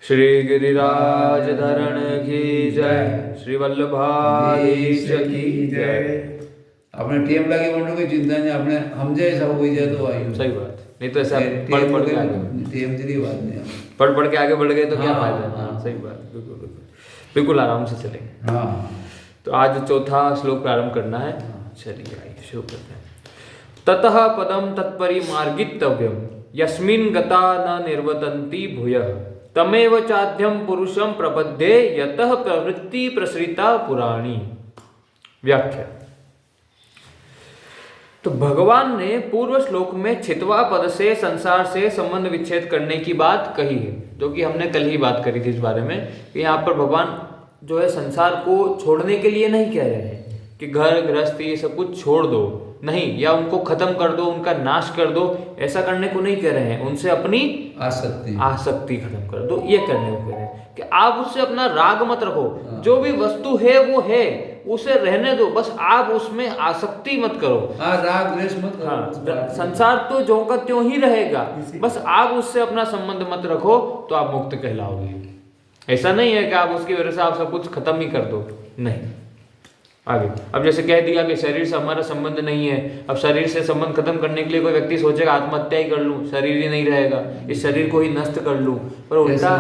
श्री गिरिराज धरण की जय, श्री वल्लभाधीश की जय। આપણે ટેમ લાગે પણ કોઈ ચિંતા નહીં, આપણે સમજાય सब हो जाए तो आई सही बात, नहीं तो ऐसा पढ़ पढ़ के आगे टेम तेरी बात नहीं, पढ़ पढ़ के आगे बढ़ गए तो क्या हाँ, फायदा है। हाँ सही बात, बिल्कुल बिल्कुल बिल्कुल आराम से चलेंगे। हाँ तो आज चौथा श्लोक प्रारंभ करना है। चलिए आइए शुरू करते हैं। ततः पदम तत्परि मार्गितव्यम यस्मिन् गता न निर्वतन्ति भूयः तमेव चाद्यम पुरुषम प्रपद्ये यतः प्रवृत्ति प्रसृता पुराणी। व्याख्या। तो भगवान ने पूर्व श्लोक में छितवा पद से संसार से संबंध विच्छेद करने की बात कही है, जो कि हमने कल ही बात करी थी इस बारे में कि यहाँ पर भगवान जो है संसार को छोड़ने के लिए नहीं कह रहे हैं कि घर गृहस्थी ये सब कुछ छोड़ दो, नहीं, या उनको खत्म कर दो, उनका नाश कर दो, ऐसा करने को नहीं कह रहे हैं। उनसे अपनी आसक्ति खत्म कर दो, ये करने को कह रहे हैं कि आप उससे अपना राग मत रखो। जो भी वस्तु है वो है, उसे रहने दो, बस आप उसमें आसक्ति मत करो। राग द्वेष मत करो। हाँ, संसार तो ज्यों का त्यों ही रहेगा, बस आप उससे अपना संबंध मत रखो तो आप मुक्त कहलाओगे। ऐसा नहीं है कि आप उसकी वजह से आप सब कुछ खत्म ही कर दो, नहीं। आगे अब जैसे कह दिया कि शरीर से हमारा संबंध नहीं है, अब शरीर से संबंध खत्म करने के लिए कोई व्यक्ति सोचेगा आत्महत्या ही कर लूं, शरीर ही नहीं रहेगा, इस शरीर को ही नष्ट कर लूं, पर उल्टा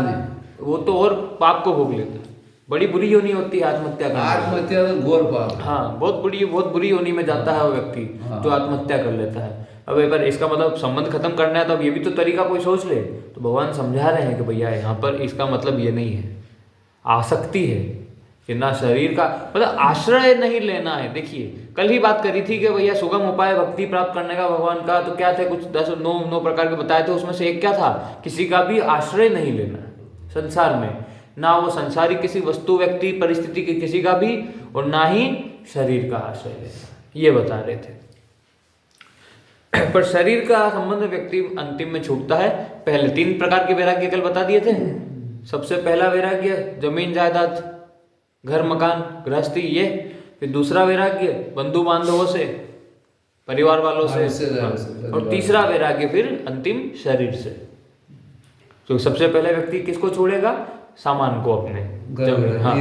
वो तो और पाप को भोग लेता है। बड़ी बुरी योनि होती है आत्महत्या करना। आत्महत्या तो घोर पाप। हाँ, बहुत बुरी योनि में जाता है वो व्यक्ति जो आत्महत्या कर लेता है। अब एक बार इसका मतलब संबंध खत्म करना है तो अब ये भी तो तरीका कोई सोच ले। तो भगवान समझा रहे हैं कि भैया यहाँ पर इसका मतलब ये नहीं है, आसक्ति है कि ना शरीर का मतलब आश्रय नहीं लेना है। देखिए कल ही बात करी थी कि भैया सुगम उपाय भक्ति प्राप्त करने का भगवान का, तो क्या थे, कुछ 9 प्रकार के बताए थे। उसमें से एक क्या था, किसी का भी आश्रय नहीं लेना संसार में, ना वो संसारी किसी वस्तु व्यक्ति परिस्थिति की किसी का भी, और ना ही शरीर का आश्रय लेना, ये बता रहे थे। पर शरीर का संबंध व्यक्ति अंतिम में छूटता है। पहले 3 प्रकार के वैराग्य कल बता दिए थे। सबसे पहला वैराग्य जमीन जायदाद, घर मकान गृहस्थी, ये। फिर दूसरा वैराग्य बंधु बांधवों से, परिवार वालों से, और तीसरा वैराग्य फिर अंतिम शरीर से। तो सबसे पहले व्यक्ति किसको छोड़ेगा, सामान को, अपने हाँ,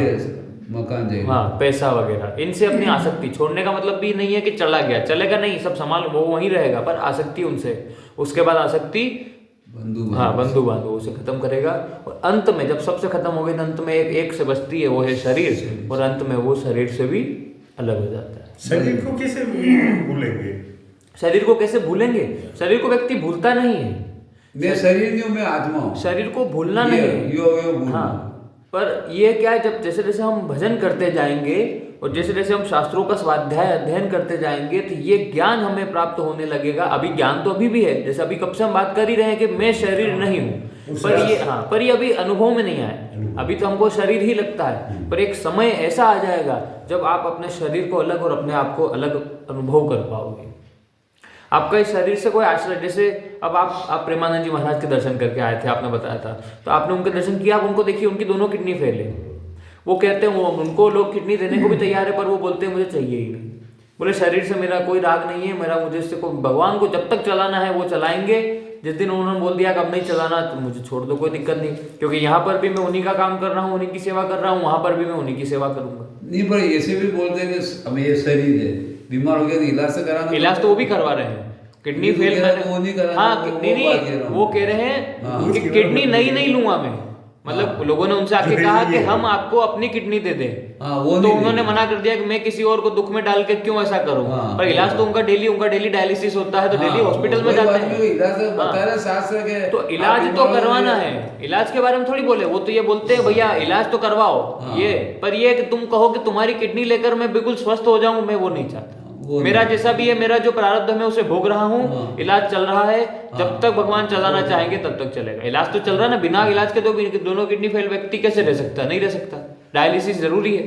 मकान, हाँ, पैसा वगैरह, इनसे अपनी आसक्ति छोड़ने का मतलब भी नहीं है कि चला गया, चलेगा नहीं, सब सामान वो वहीं रहेगा, पर आसक्ति उनसे। उसके बाद आसक्ति बंधु बांधवों से खत्म करेगा, और अंत में जब सबसे खत्म हो गई तो अंत में एक से बचती है, वो है शरीर, और अंत में वो शरीर से भी अलग हो जाता है। शरीर को कैसे भूलेंगे? शरीर को कैसे भूलेंगे? शरीर को व्यक्ति भूलता नहीं है। मैं शरीर नहीं हूं, मैं आत्मा हूं। शरीर को भूलना नहीं है। हाँ, पर ये क्या है, जब जैसे जैसे हम भजन करते जाएंगे और जैसे जैसे हम शास्त्रों का स्वाध्याय अध्ययन करते जाएंगे तो ये ज्ञान हमें प्राप्त होने लगेगा। अभी ज्ञान तो अभी भी है, जैसे अभी कब से हम बात कर ही रहे हैं कि मैं शरीर नहीं हूँ, पर ये अभी अनुभव में नहीं आया। अभी तो हमको शरीर ही लगता है, पर एक समय ऐसा आ जाएगा जब आप अपने शरीर को अलग और अपने आप को अलग अनुभव कर पाओगे। आपका इस शरीर से कोई आश्रय, जैसे अब आप प्रेमानंद जी महाराज के दर्शन करके आए थे, आपने बताया था, तो आपने उनके दर्शन किया, आप उनको देखिए, उनकी दोनों किडनी फेल है। वो कहते हैं, उनको लोग किडनी देने को भी तैयार है, पर वो बोलते हैं मुझे चाहिए ही नहीं। बोले शरीर से मेरा कोई राग नहीं है, मेरा मुझे इससे कोई, भगवान को जब तक चलाना है वो चलाएंगे। जिस दिन उन्होंने बोल दिया कि अब नहीं चलाना तो मुझे छोड़ दो, कोई दिक्कत नहीं, क्योंकि यहाँ पर भी मैं उन्हीं का काम कर रहा हूँ, उन्हीं की सेवा कर रहा हूँ, वहाँ पर भी मैं उन्हीं की सेवा करूंगा। नहीं, पर ऐसे भी बोलते हैं कि अब ये शरीर है, बीमार हो गया तो इलाज से कराना, इलाज तो वो भी करवा रहे हैं। किडनी फेल, हाँ, किडनी नहीं, वो कह रहे हैं कि किडनी नहीं लूंगा मैं, मतलब लोगों ने उनसे आके कहा कि हम आपको अपनी किडनी दे दें, तो उन्होंने मना कर दिया कि मैं किसी और को दुख में डाल के क्यों ऐसा करूं। पर इलाज तो उनका डेली डायलिसिस होता है, तो डेली हॉस्पिटल में जाते हैं। तो इलाज तो करवाना है, इलाज के बारे में थोड़ी बोले, वो तो ये बोलते हैं भैया इलाज तो करवाओ, ये, पर ये कि तुम कहो कि तुम्हारी किडनी लेकर मैं बिल्कुल स्वस्थ हो जाऊं, मैं वो नहीं चाहता। मेरा जैसा भी है, मेरा जो प्रारब्ध है मैं उसे भोग रहा हूँ, इलाज चल रहा है, जब तक भगवान चलाना चाहेंगे तब तक चलेगा। इलाज तो चल रहा है ना, बिना इलाज के दोनों किडनी फेल व्यक्ति कैसे रह सकता है? नहीं रह सकता। डायलिसिस जरूरी है,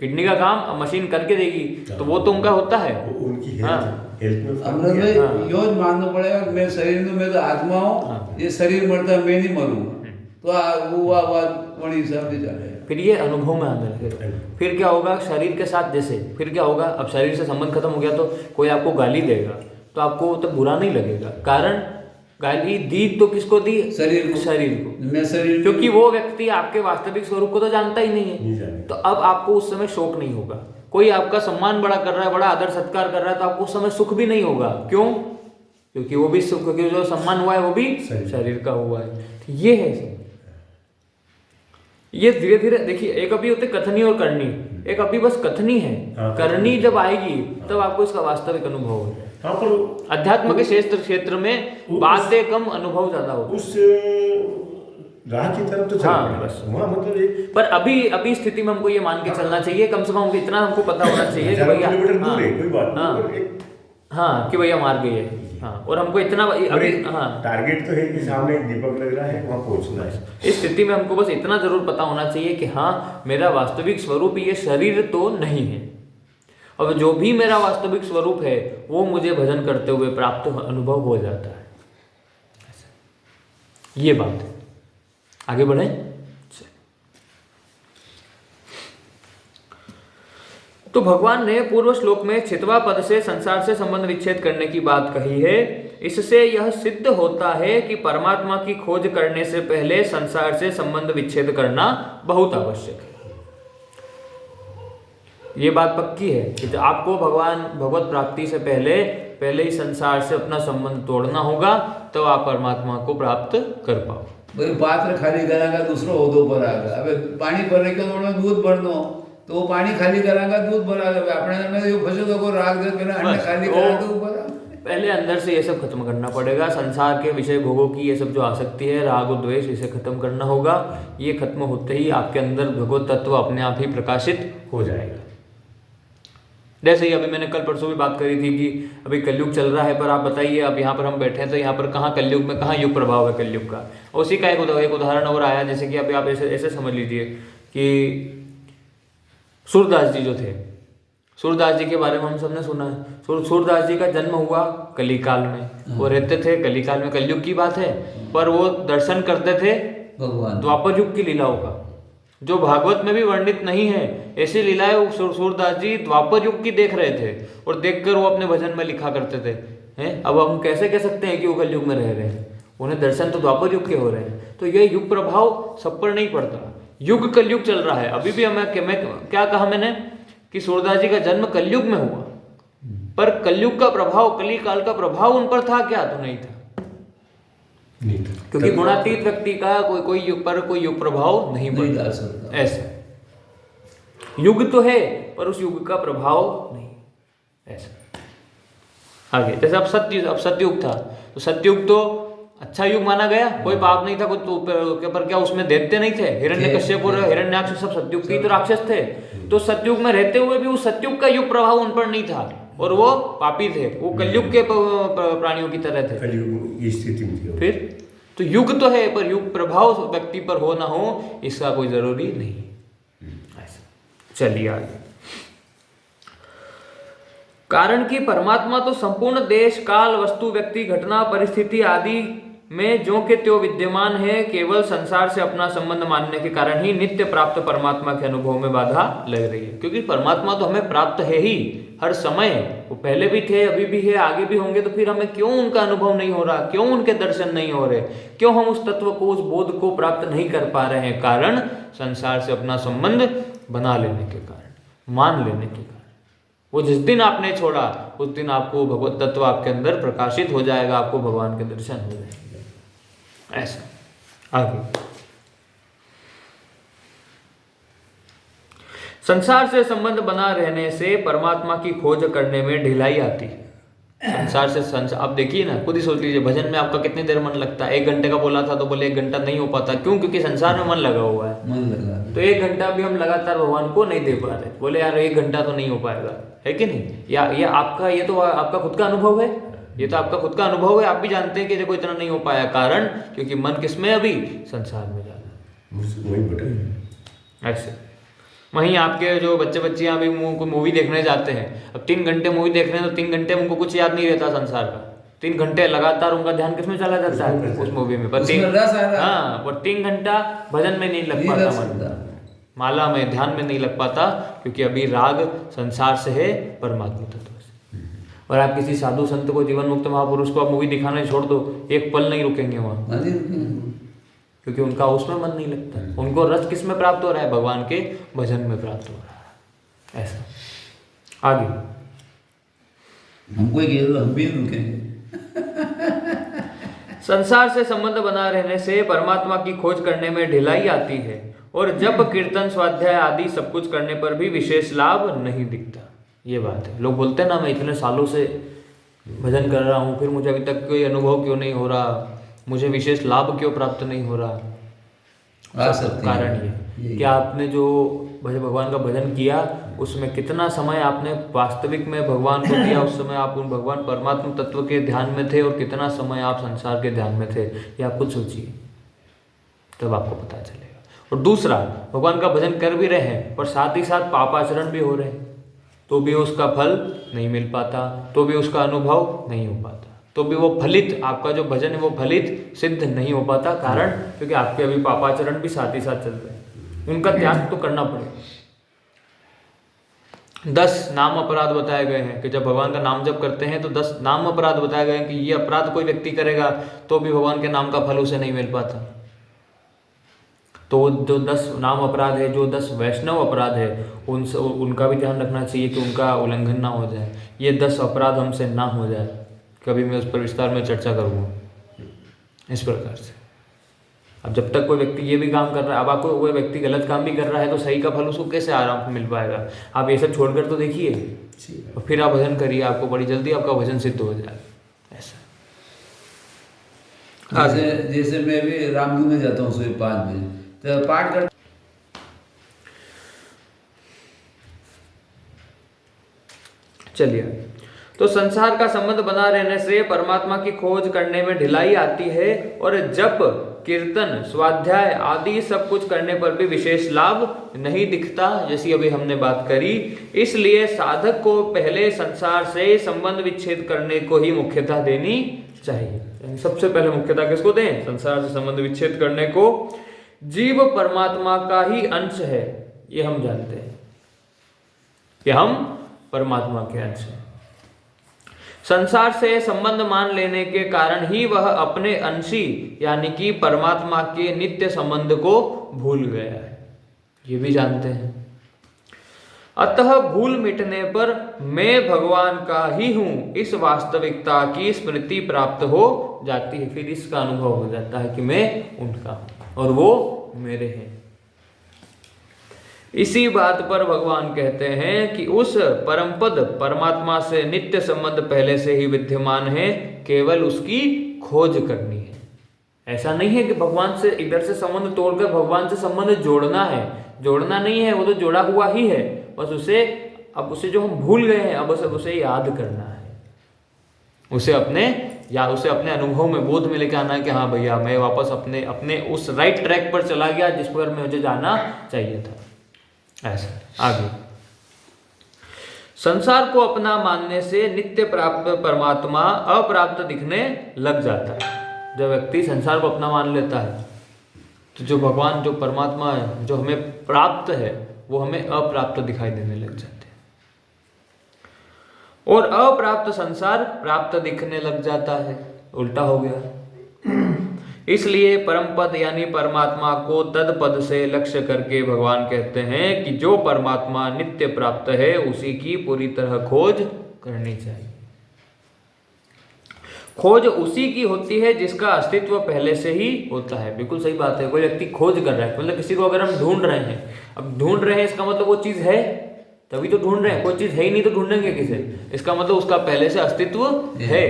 किडनी का काम मशीन करके देगी, तो वो तो उनका होता है। योज मानना पड़ेगा, मैं शरीर में, मैं तो आत्मा हूँ, ये शरीर मरता है, मैं नहीं मरूँ, तो वो बड़ी हिसाब से चले। फिर ये अनुभव में आने लगेगा। फिर क्या होगा, शरीर के साथ जैसे, फिर क्या होगा, अब शरीर से संबंध खत्म हो गया तो कोई आपको गाली देगा तो आपको तो बुरा नहीं लगेगा, कारण गाली दी तो किसको दी? शरीर को। शरीर को। मैं शरीर क्योंकि वो व्यक्ति आपके वास्तविक स्वरूप को तो जानता ही नहीं नहीं है, जाने। तो अब आपको उस समय शोक नहीं होगा। कोई आपका सम्मान बड़ा कर रहा है, बड़ा आदर सत्कार कर रहा है, तो आपको उस समय सुख भी नहीं होगा। क्यों? क्योंकि वो भी सुख, क्योंकि जो सम्मान हुआ है वो भी शरीर का हुआ है। ये है सब। ये धीरे धीरे देखिए, एक अभी होते कथनी और करनी, एक अभी बस कथनी है। करनी जब आएगी तब आपको इसका वास्तविक अनुभव होगा। हाँ, पर अध्यात्म के क्षेत्र में बातें कम, अनुभव ज्यादा होता उस राह की तरफ तो हाँ, चलना बस। वहाँ मतलब एक पर अभी स्थिति में हमको ये मान के चलना चाहिए, कम से कम हमको इतना हमको पता होना चाहिए कि 1000 भैया किलोमीटर दूर हाँ, है, कोई बात हाँ, नहीं, पर एक हाँ कि भैया मार गई है। हाँ, और हमको इतना और अभी एक हाँ टारगेट तो है कि सामने एक दीपक लग रहा है, वहाँ पहुँचना है। इस स्थिति में हमको बस इतना जरूर पता होना चाहिए कि हाँ, मेरा वास्तविक स्वरूप ये शरीर तो नहीं है। अब जो भी मेरा वास्तविक स्वरूप है वो मुझे भजन करते हुए प्राप्त अनुभव हो जाता है। ये बात है। आगे बढ़े। तो भगवान ने पूर्व श्लोक में छितवा पद से संसार से संबंध विच्छेद करने की बात कही है। इससे यह सिद्ध होता है कि परमात्मा की खोज करने से पहले संसार से संबंध विच्छेद करना बहुत आवश्यक है। ये बात पक्की है कि तो आपको भगवत प्राप्ति से पहले ही संसार से अपना संबंध तोड़ना होगा, तो आप परमात्मा को प्राप्त कर पाओ। भाई पात्र खाली करांगा दूसरो होदो भरागा। હવે પાણી ભરે કે થોડો दूध ભરનો તો वो पानी खाली करांगा दूध भरागा। આપણે તમે એવું ફસો તો કોઈ રાગ દે પેલા અन्न ખાલી કરા तो भरा। पहले अंदर से ये सब खत्म करना पड़ेगा। संसार के विषय भोगों की ये सब जो आसक्ति है, राग और द्वेष, इसे खत्म करना होगा। ये खत्म होते ही आपके अंदर भगवत तत्व अपने आप ही प्रकाशित हो जाएगा। जैसे ही अभी मैंने कल परसों भी बात करी थी कि अभी कलयुग चल रहा है, पर आप बताइए, अब यहाँ पर हम बैठे हैं तो यहाँ पर कहाँ कलयुग में कहाँ युग प्रभाव है कलयुग का। उसी का एक उदाहरण और आया, जैसे कि अभी आप ऐसे समझ लीजिए कि सूरदास जी जो थे, सूरदास जी के बारे में हम सबने सुना है। सूरदास जी का जन्म हुआ कली काल में, वो रहते थे कली काल में, कलयुग की बात है, पर वो दर्शन करते थे भगवान द्वापर युग की लीलाओं का, जो भागवत में भी वर्णित नहीं है। ऐसी लीलाएं सूरदास जी द्वापर युग की देख रहे थे और देखकर वो अपने भजन में लिखा करते थे। हैं, अब हम कैसे कह सकते हैं कि वो कलयुग में रह रहे हैं? उन्हें दर्शन तो द्वापर युग के हो रहे हैं। तो ये युग प्रभाव सब पर नहीं पड़ता। युग कलयुग चल रहा है। अभी भी मैं क्या कहा मैंने कि सूरदास जी का जन्म कलयुग में हुआ, पर कलयुग का प्रभाव, कली काल का प्रभाव उन पर था क्या? तो नहीं था, नहीं था। क्योंकि गुणातीत व्यक्ति का कोई युग पर कोई युग प्रभाव नहीं पड़ता। सकता। ऐसा युग तो है पर उस युग का प्रभाव नहीं। ऐसा आगे जैसे अब सत्युग था, तो सत्युग तो अच्छा युग माना गया, कोई पाप नहीं था, कुछ पर क्या उसमें दैत्य नहीं थे? हिरण्यकश्यप और हिरण्याक्ष सब सत्युग के तो राक्षस थे। तो सत्युग में रहते हुए भी उस सत्युग का युग प्रभाव उन पर नहीं था और वो पापी थे, वो कलयुग के प्राणियों की तरह थे। कलयुग की स्थिति में थी। फिर तो युग तो है पर युग प्रभाव व्यक्ति पर हो ना हो इसका कोई जरूरी नहीं। ऐसा चलिए आगे। कारण कि परमात्मा तो संपूर्ण देश काल वस्तु व्यक्ति घटना परिस्थिति आदि में जो के त्यों विद्यमान है। केवल संसार से अपना संबंध मानने के कारण ही नित्य प्राप्त परमात्मा के अनुभव में बाधा लग रही है। क्योंकि परमात्मा तो हमें प्राप्त है ही हर समय, वो पहले भी थे, अभी भी है, आगे भी होंगे। तो फिर हमें क्यों उनका अनुभव नहीं हो रहा? क्यों उनके दर्शन नहीं हो रहे? क्यों हम उस तत्व को, उस बोध को प्राप्त नहीं कर पा रहे हैं? कारण संसार से अपना संबंध बना लेने के कारण, मान लेने के कारण। वो जिस दिन आपने छोड़ा उस दिन आपको भगवत तत्व आपके अंदर प्रकाशित हो जाएगा, आपको भगवान के दर्शन हो जाएंगे। ऐसा आगे संसार से संबंध बना रहने से परमात्मा की खोज करने में ढिलाई आती है। संसार से आप देखिए ना, खुद ही सोच लीजिए, भजन में आपका कितनी देर मन लगता है? 1 घंटे का बोला था तो बोले 1 घंटा नहीं हो पाता। क्यों? क्योंकि संसार में मन लगा हुआ है, मन लगा। तो 1 घंटा भी हम लगातार भगवान को नहीं दे पा रहे। बोले यार 1 घंटा तो नहीं हो पाएगा, है कि नहीं? या ये तो आपका खुद का अनुभव है, ये तो आपका खुद का अनुभव है। आप भी जानते हैं कि देखो इतना नहीं हो पाया। कारण क्योंकि मन किसमें अभी? संसार में ज्यादा। ऐसे वहीं आपके जो बच्चियां भी मूवी देखने जाते हैं, अब 3 घंटे मूवी देख रहे हैं तो 3 घंटे उनको कुछ याद नहीं रहता संसार का। 3 घंटे लगातार उनका ध्यान किसमें चला जाता है? उस मूवी में। पर 3 घंटा भजन में नहीं लग पाता, मन माला में, ध्यान में नहीं लग पाता, क्योंकि अभी राग संसार से है, परमात्मा तत्व से। और आप किसी साधु संत को, जीवन मुक्त महापुरुष को आप मूवी दिखाना छोड़ दो, एक पल नहीं रुकेंगे वहाँ, नहीं रुकेंगे। क्योंकि उनका उसमें मन नहीं लगता। उनको रस किस में प्राप्त हो रहा है? भगवान के भजन में प्राप्त हो रहा है। ऐसा आगे हमको कह दो, हम भी रुकेंगे। संसार से संबंध बना रहने से परमात्मा की खोज करने में ढिलाई आती है, और जप कीर्तन स्वाध्याय आदि सब कुछ करने पर भी विशेष लाभ नहीं दिखता। ये बात है। लोग बोलते हैं ना, मैं इतने सालों से भजन कर रहा हूँ, फिर मुझे अभी तक कोई अनुभव क्यों नहीं हो रहा, मुझे विशेष लाभ क्यों प्राप्त नहीं हो रहा? कारण ये कि आपने जो भगवान का भजन किया उसमें कितना समय आपने वास्तविक में भगवान को दिया, उस समय आप उन भगवान परमात्मा तत्व के ध्यान में थे, और कितना समय आप संसार के ध्यान में थे, ये आप खुद सोचिए, तब आपको पता चलेगा। और दूसरा, भगवान का भजन कर भी रहे हैं और साथ ही साथ पापाचरण भी हो रहे हैं, तो भी उसका फल नहीं मिल पाता, तो भी उसका अनुभव नहीं हो पाता, तो भी वो फलित, आपका जो भजन है वो फलित सिद्ध नहीं हो पाता। कारण क्योंकि आपके अभी पापाचरण भी साथ ही साथ चल रहे हैं, उनका त्याग तो करना पड़ेगा। 10 नाम अपराध बताए गए हैं कि जब भगवान का नाम जप करते हैं तो 10 नाम अपराध बताए गए हैं कि ये अपराध कोई व्यक्ति करेगा तो भी भगवान के नाम का फल उसे नहीं मिल पाता। तो जो 10 नाम अपराध है, जो 10 वैष्णव अपराध है, उनका भी ध्यान रखना चाहिए कि उनका उल्लंघन ना हो जाए, ये 10 अपराध हमसे ना हो जाए। कभी मैं उस पर विस्तार में चर्चा करूँगा। इस प्रकार से अब जब तक कोई व्यक्ति ये भी काम कर रहा है, अब आपको कोई व्यक्ति गलत काम भी कर रहा है तो सही का फल उसको कैसे आराम से मिल पाएगा? आप ये सब छोड़कर तो देखिए, और फिर आप भजन करिए, आपको बड़ी जल्दी आपका भजन सिद्ध हो जाए। ऐसा जैसे मैं भी रामधुन में जाता हूँ सुबह 5 बजे, तो पाठ कर। चलिए, तो संसार का संबंध बना रहने से परमात्मा की खोज करने में ढिलाई आती है, और जप कीर्तन स्वाध्याय आदि सब कुछ करने पर भी विशेष लाभ नहीं दिखता, जैसी अभी हमने बात करी। इसलिए साधक को पहले संसार से संबंध विच्छेद करने को ही मुख्यता देनी चाहिए। सबसे पहले मुख्यता किसको दें? संसार से संबंध विच्छेद करने को। जीव परमात्मा का ही अंश है, ये हम जानते हैं कि हम परमात्मा के अंश हैं। संसार से संबंध मान लेने के कारण ही वह अपने अंशी यानी कि परमात्मा के नित्य संबंध को भूल गया है, ये भी जानते हैं। अतः भूल मिटने पर मैं भगवान का ही हूं, इस वास्तविकता की स्मृति प्राप्त हो जाती है। फिर इसका अनुभव हो जाता है कि मैं उनका हूं और वो मेरे हैं। इसी बात पर भगवान कहते हैं कि उस परमपद परमात्मा से नित्य संबंध पहले से ही विद्यमान है, केवल उसकी खोज करनी है। ऐसा नहीं है कि भगवान से इधर से संबंध तोड़कर भगवान से संबंध जोड़ना है, जोड़ना नहीं है, वो तो जोड़ा हुआ ही है, बस उसे अब उसे जो हम भूल गए हैं अब उसे याद करना है, उसे अपने अनुभव में बोध में लेके आना है कि हाँ भैया मैं वापस अपने उस राइट ट्रैक पर चला गया जिस पर मुझे जाना चाहिए था। ऐसा आगे, संसार को अपना मानने से नित्य प्राप्त परमात्मा अप्राप्त दिखने लग जाता है। जब व्यक्ति संसार को अपना मान लेता है तो जो भगवान जो परमात्मा है जो हमें प्राप्त है वो हमें अप्राप्त दिखाई देने लग जाते हैं, और अप्राप्त संसार प्राप्त दिखने लग जाता है, उल्टा हो गया। इसलिए परमपद यानी परमात्मा को तदपद से लक्ष्य करके भगवान कहते हैं कि जो परमात्मा नित्य प्राप्त है उसी की पूरी तरह खोज करनी चाहिए। खोज उसी की होती है जिसका अस्तित्व पहले से ही होता है। बिल्कुल सही बात है। कोई व्यक्ति खोज कर रहा है, मतलब किसी को अगर हम ढूंढ रहे हैं, अब ढूंढ रहे हैं इसका मतलब वो चीज है तभी तो ढूंढ रहे हैं, कोई चीज है ही नहीं तो ढूंढेंगे किसे? इसका मतलब उसका पहले से अस्तित्व है।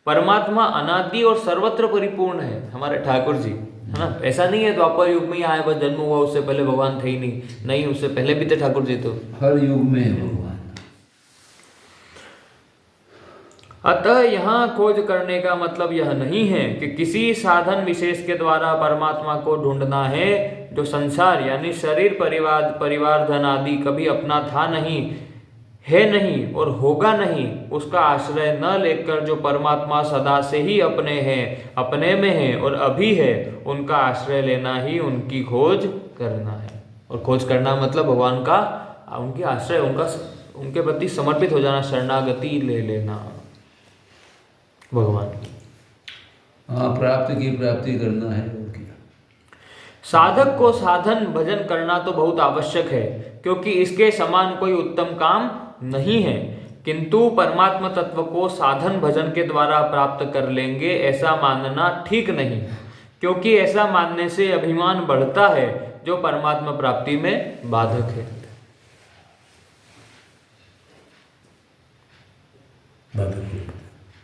परमात्मा अनादि और सर्वत्र परिपूर्ण है, हमारे ठाकुर जी, है ना। ऐसा नहीं है द्वापर युग में ही आए बस जन्म हुआ, उससे पहले भगवान थे ही नहीं, उससे पहले भी थे ठाकुर जी। तो हर युग में है भगवान। अतः यहाँ खोज करने का मतलब यह नहीं है कि किसी साधन विशेष के द्वारा परमात्मा को ढूंढना है जो संसार यानी शरीर परिवार धन आदि कभी अपना था नहीं, है नहीं और होगा नहीं, उसका आश्रय न लेकर जो परमात्मा सदा से ही अपने हैं, अपने में है और अभी है, उनका आश्रय लेना ही उनकी खोज करना है। और खोज करना मतलब भगवान का उनके आश्रय उनके प्रति समर्पित हो जाना, शरणागति ले लेना भगवान की। हाँ, प्राप्ति की प्राप्ति करना है उनकी। साधक को साधन भजन करना तो बहुत आवश्यक है, क्योंकि इसके समान कोई उत्तम काम नहीं है, किंतु परमात्मा तत्व को साधन भजन के द्वारा प्राप्त कर लेंगे ऐसा मानना ठीक नहीं, क्योंकि ऐसा मानने से अभिमान बढ़ता है जो परमात्मा प्राप्ति में बाधक है।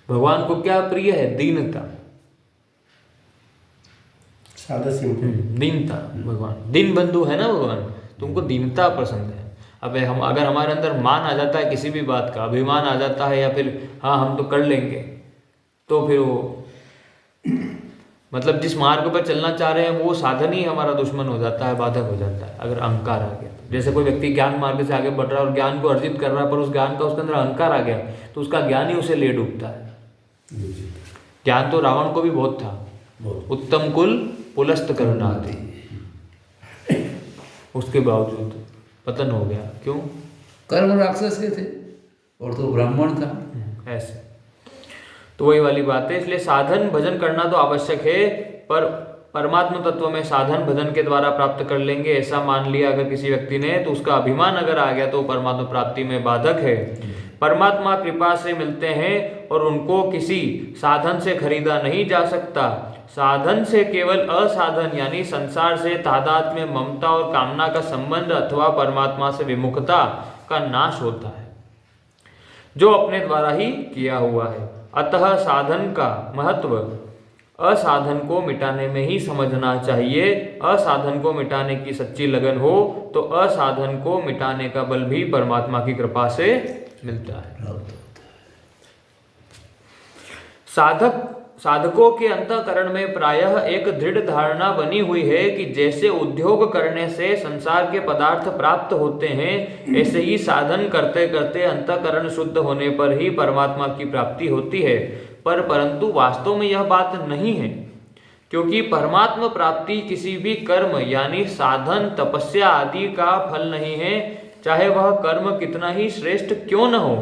भगवान को क्या प्रिय है? दीनता, सादा सिंपल। दीनता। भगवान दीन बंधु है ना भगवान, तुमको दीनता पसंद है। अब हम अगर हमारे अंदर मान आ जाता है किसी भी बात का, अभिमान आ जाता है, या फिर हाँ हम तो कर लेंगे, तो फिर वो मतलब जिस मार्ग पर चलना चाह रहे हैं वो साधन ही हमारा दुश्मन हो जाता है, बाधक हो जाता है। अगर अहंकार आ गया, जैसे कोई व्यक्ति ज्ञान मार्ग से आगे बढ़ रहा है और ज्ञान को अर्जित कर रहा है, पर उस ज्ञान का उसके अंदर अहंकार आ गया, तो उसका ज्ञान ही उसे ले डूबता है। ज्ञान तो रावण को भी बहुत था, उत्तम कुल पुलस्त करना आती, उसके बावजूद पतन हो गया। क्यों? कर्म राक्षस के थे और तो ब्राह्मण था। ऐसे तो वही वाली बात है। इसलिए साधन भजन करना तो आवश्यक है, पर परमात्मा तत्व में साधन भजन के द्वारा प्राप्त कर लेंगे ऐसा मान लिया अगर किसी व्यक्ति ने, तो उसका अभिमान अगर आ गया तो परमात्मा प्राप्ति में बाधक है। परमात्मा कृपा से मिलते हैं और उनको किसी साधन से खरीदा नहीं जा सकता। साधन से केवल असाधन यानी संसार से तादात्म्य, ममता और कामना का संबंध अथवा परमात्मा से विमुखता का नाश होता है, जो अपने द्वारा ही किया हुआ है। अतः साधन का महत्व असाधन को मिटाने में ही समझना चाहिए। असाधन को मिटाने की सच्ची लगन हो तो असाधन को मिटाने का बल भी परमात्मा की कृपा से मिलता है। साधकों के अंतःकरण में प्रायः एक दृढ़ धारणा बनी हुई है कि जैसे उद्योग करने से संसार के पदार्थ प्राप्त होते हैं, ऐसे ही साधन करते करते अंतःकरण शुद्ध होने पर ही परमात्मा की प्राप्ति होती है। परंतु वास्तव में यह बात नहीं है, क्योंकि परमात्मा प्राप्ति किसी भी कर्म यानी साधन, तपस्या आदि का फल नहीं है, चाहे वह कर्म कितना ही श्रेष्ठ क्यों न हो।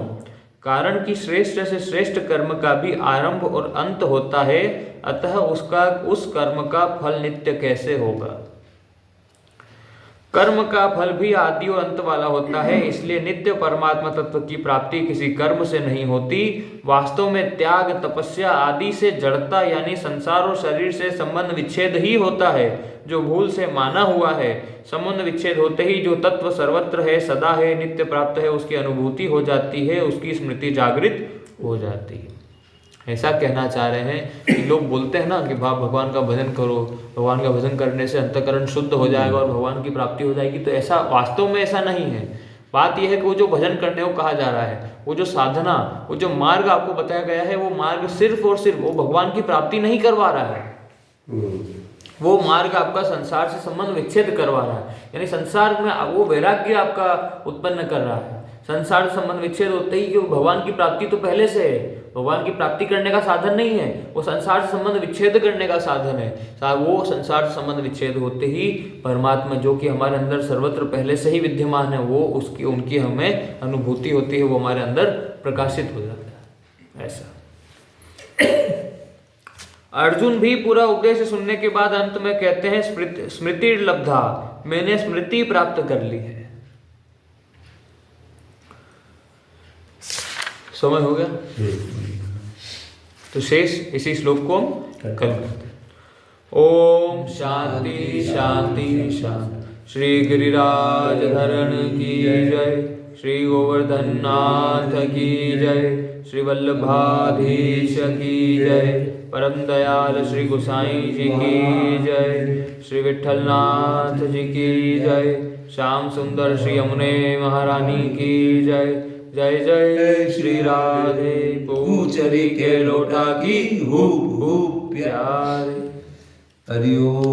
कारण कि श्रेष्ठ से श्रेष्ठ कर्म का भी आरंभ और अंत होता है, अतः उस कर्म का फल नित्य कैसे होगा। कर्म का फल भी आदि और अंत वाला होता है, इसलिए नित्य परमात्मा तत्व की प्राप्ति किसी कर्म से नहीं होती। वास्तव में त्याग, तपस्या आदि से जड़ता यानी संसार और शरीर से संबंध विच्छेद ही होता है, जो भूल से माना हुआ है। संबंध विच्छेद होते ही जो तत्व सर्वत्र है, सदा है, नित्य प्राप्त है, उसकी अनुभूति हो जाती है, उसकी स्मृति जागृत हो जाती है। ऐसा कहना चाह रहे हैं कि लोग बोलते हैं ना कि भगवान का भजन करो, भगवान का भजन करने से अंतःकरण शुद्ध हो जाएगा और भगवान की प्राप्ति हो जाएगी, तो ऐसा वास्तव में ऐसा नहीं है। बात यह है कि वो जो भजन करने को कहा जा रहा है, वो जो साधना, वो जो मार्ग आपको बताया गया है, वो मार्ग सिर्फ और सिर्फ वो भगवान की प्राप्ति नहीं करवा रहा है। वो मार्ग आपका संसार से संबंध विच्छेद करवा रहा है, यानी संसार में वो वैराग्य आपका उत्पन्न कर रहा है। संसार से संबंध विच्छेद होते ही कि भगवान की प्राप्ति तो पहले से है, भगवान की प्राप्ति करने का साधन नहीं है, वो संसार से संबंध विच्छेद करने का साधन है। वो संसार से संबंध विच्छेद होते ही परमात्मा जो कि हमारे अंदर सर्वत्र पहले से ही विद्यमान है, वो उनकी हमें अनुभूति होती है, वो हमारे अंदर प्रकाशित हो जाता है। ऐसा अर्जुन भी पूरा उपदेश सुनने के बाद अंत में कहते हैं स्मृति लब्धा, मैंने स्मृति प्राप्त कर ली है। समय हो गया, तो शेष इसी श्लोक को हम कल करते हैं। ओम शांति शांति शांति। श्री गिरिराज धरण की जय, श्री गोवर्धन नाथ की जय, श्री वल्लभाधीश की जय, परम दयाल श्री गोसाई जी की जय, श्री विठलनाथ जी की जय, श्याम सुंदर श्री यमुने महारानी की जय। जय जय श्री राधे पूचरी के लोटा की हूप हूप प्यारे। हरि ओम।